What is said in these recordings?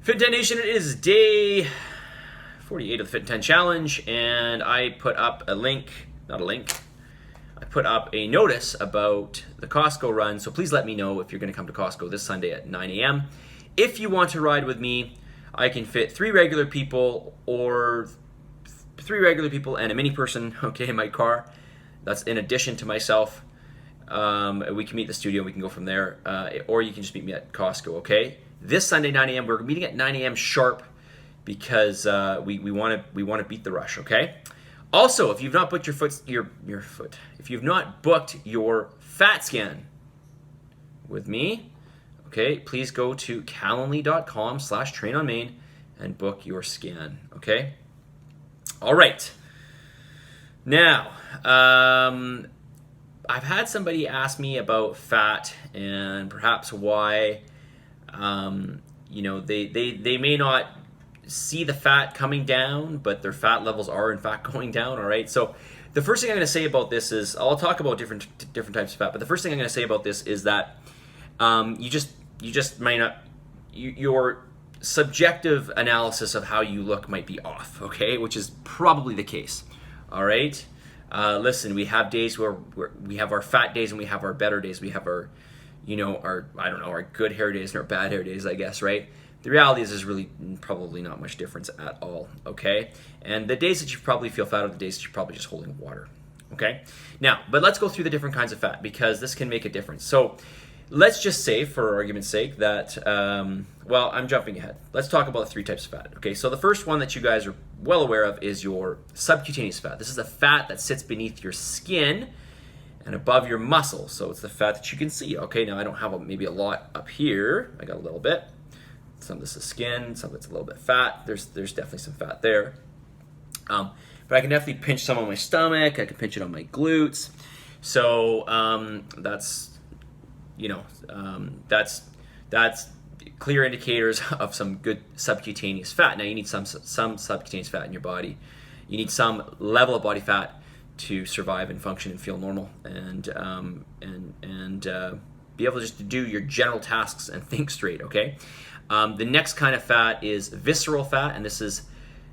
Fit 10 Nation, it is day 48 of the Fit 10 Challenge, and I put up a I put up a notice about the Costco run, so please let me know if you're going to come to Costco this Sunday at 9 a.m. If you want to ride with me, I can fit three regular people and a mini person, okay, in my car. That's in addition to myself. We can meet at the studio, we can go from there, or you can just meet me at Costco, okay? This Sunday, 9 a.m., we're meeting at 9 a.m. sharp because we want to beat the rush, okay? Also, if you've not booked if you've not booked your fat scan with me, okay, please go to calendly.com/trainonmain and book your scan, okay? All right. Now, I've had somebody ask me about fat and perhaps why, they may not see the fat coming down, but their fat levels are in fact going down. All right. So the first thing I'm going to say about this is I'll talk about different types of fat, but the first thing I'm going to say about this is that you just might not your subjective analysis of how you look might be off. Okay, which is probably the case. All right. Listen, we have days where we have our fat days and we have our better days. We have our good hair days and our bad hair days, I guess, right? The reality is there's really probably not much difference at all, okay? And the days that you probably feel fat are the days that you're probably just holding water, okay? Now, but let's go through the different kinds of fat because this can make a difference. So let's just say, for argument's sake, that, I'm jumping ahead. Let's talk about the three types of fat, okay? So the first one that you guys are well aware of is your subcutaneous fat. This is the fat that sits beneath your skin and above your muscle. So it's the fat that you can see. Okay, now I don't have maybe a lot up here. I got a little bit. Some of this is skin, some of it's a little bit fat. There's definitely some fat there. But I can definitely pinch some on my stomach. I can pinch it on my glutes. So that's clear indicators of some good subcutaneous fat. Now you need some subcutaneous fat in your body. You need some level of body fat to survive and function and feel normal and be able just to do your general tasks and think straight, okay? The next kind of fat is visceral fat, and this is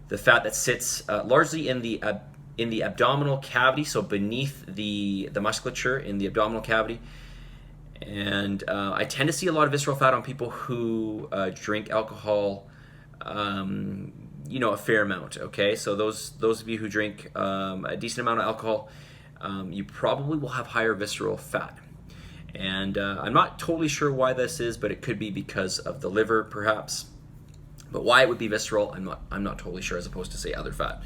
the fat that sits largely in the abdominal cavity, so beneath the musculature in the abdominal cavity. And I tend to see a lot of visceral fat on people who drink alcohol a fair amount, okay? So those of you who drink a decent amount of alcohol, you probably will have higher visceral fat. And I'm not totally sure why this is, but it could be because of the liver, perhaps. But why it would be visceral, I'm not totally sure, as opposed to say other fat.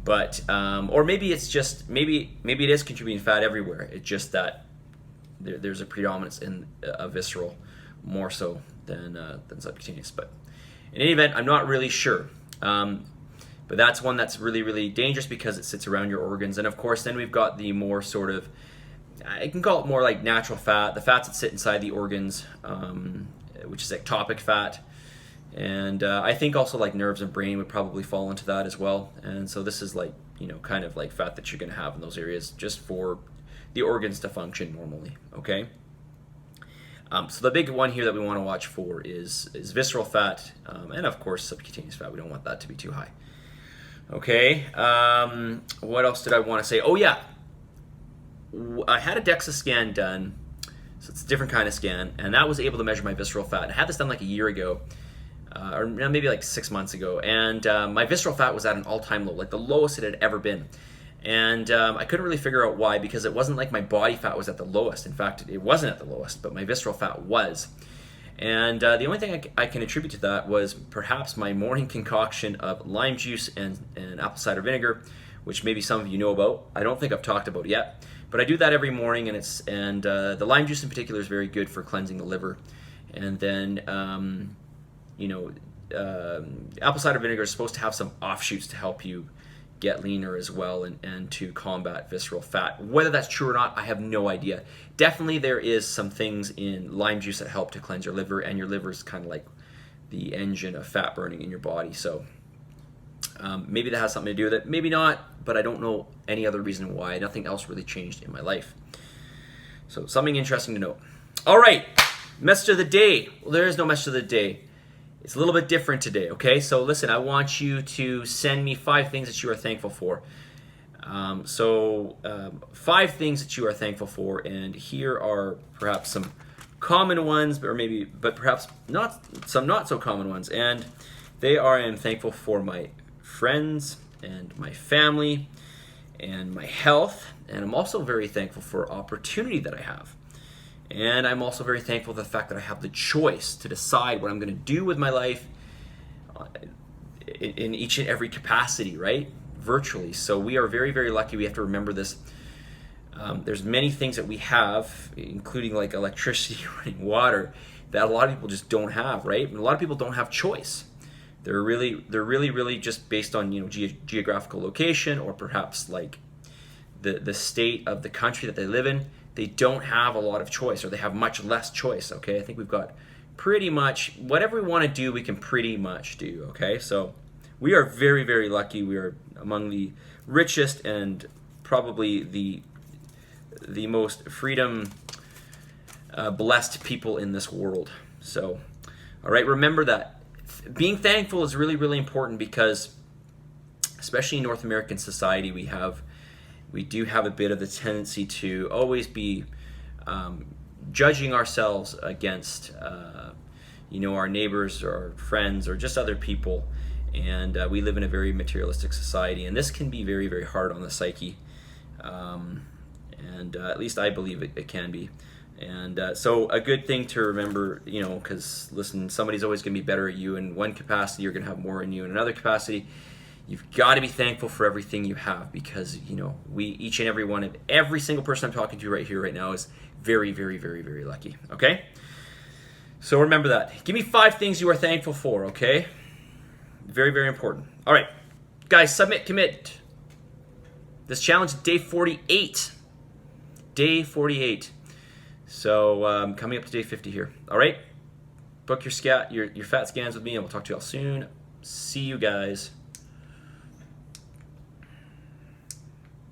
But or maybe it's just maybe it is contributing fat everywhere. It's just that there's a predominance in a visceral more so than subcutaneous. But in any event, I'm not really sure. But that's one that's really, really dangerous because it sits around your organs. And of course, then we've got the more sort of, I can call it more like natural fat, the fats that sit inside the organs, which is ectopic fat. And I think also like nerves and brain would probably fall into that as well. And so this is like, kind of like fat that you're going to have in those areas just for the organs to function normally, okay? So the big one here that we want to watch for is visceral fat, and of course subcutaneous fat. We don't want that to be too high. Okay, what else did I want to say? Oh yeah, I had a DEXA scan done, so it's a different kind of scan, and that was able to measure my visceral fat. I had this done like a year ago, or maybe like 6 months ago, and my visceral fat was at an all-time low, like the lowest it had ever been. And I couldn't really figure out why, because it wasn't like my body fat was at the lowest. In fact, it wasn't at the lowest, but my visceral fat was. And the only thing I can attribute to that was perhaps my morning concoction of lime juice and apple cider vinegar, which maybe some of you know about. I don't think I've talked about it yet, but I do that every morning, and the lime juice in particular is very good for cleansing the liver. And then apple cider vinegar is supposed to have some offshoots to help you get leaner as well and to combat visceral fat. Whether that's true or not, I have no idea. Definitely there is some things in lime juice that help to cleanse your liver, and your liver is kind of like the engine of fat burning in your body. So maybe that has something to do with it. Maybe not, but I don't know any other reason why. Nothing else really changed in my life. So something interesting to note. All right, message of the day. Well, there is no message of the day. It's a little bit different today, okay? So listen, I want you to send me 5 things that you are thankful for. 5 things that you are thankful for, and here are perhaps some common ones, but perhaps not some not so common ones. And they are: I am thankful for my friends and my family and my health, and I'm also very thankful for opportunity that I have. And I'm also very thankful for the fact that I have the choice to decide what I'm going to do with my life in each and every capacity, right? Virtually. So we are very, very lucky. We have to remember this. There's many things that we have, including like electricity, running water, that a lot of people just don't have, right? And a lot of people don't have choice. They're really just based on, you know, geographical location, or perhaps like the state of the country that they live in. They don't have a lot of choice, or they have much less choice. Okay, I think we've got pretty much whatever we want to do, we can pretty much do. Okay, so we are very, very lucky. We are among the richest and probably the most freedom blessed people in this world. So, all right, remember that being thankful is really, really important, because especially in North American society, we do have a bit of the tendency to always be judging ourselves against our neighbors or our friends or just other people. And we live in a very materialistic society, and this can be very, very hard on the psyche. And at least I believe it can be. And so a good thing to remember, because listen, somebody's always going to be better at you in one capacity. You're going to have more in you in another capacity. You've got to be thankful for everything you have, because each and every single person I'm talking to right here, right now, is very, very, very, very lucky. Okay? So remember that. Give me 5 things you are thankful for. Okay? Very, very important. All right, guys, submit, commit. This challenge is day 48. Day 48. So coming up to day 50 here. All right? Book your fat scans with me, and we'll talk to you all soon. See you guys.